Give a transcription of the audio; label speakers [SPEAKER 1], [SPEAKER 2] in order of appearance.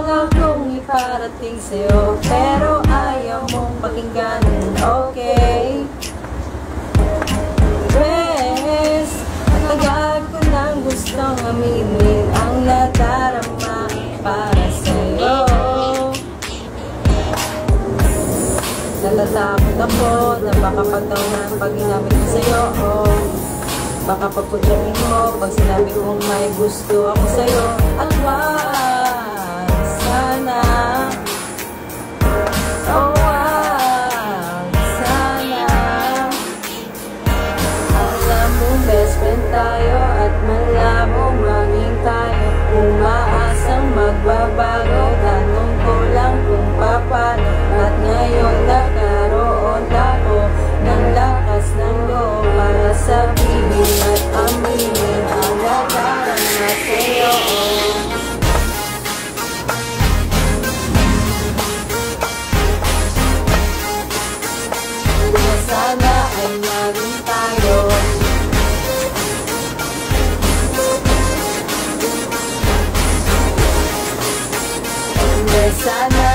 [SPEAKER 1] lang kong iparating sa'yo, pero ayaw mong pakinggan, okay? Yes, matagal ko nang gustong aminin ang nadarama para sa'yo. Natatakot ako na baka pagtawanan pag ginamit ko sa'yo, oh. Baka pagpudyamin mo pag sinabi kong may gusto ako sa'yo. At wag sana, oh wag sana. Alam mo best friend tayo at malabong maging tayo. Umaasang magbabago, tanong ko lang kung paano. At ngayon nagkaroon ako ng lakas ng loob para sabihin at aminin ang nadarama sa'yo. Sana ay maging tayo. Sana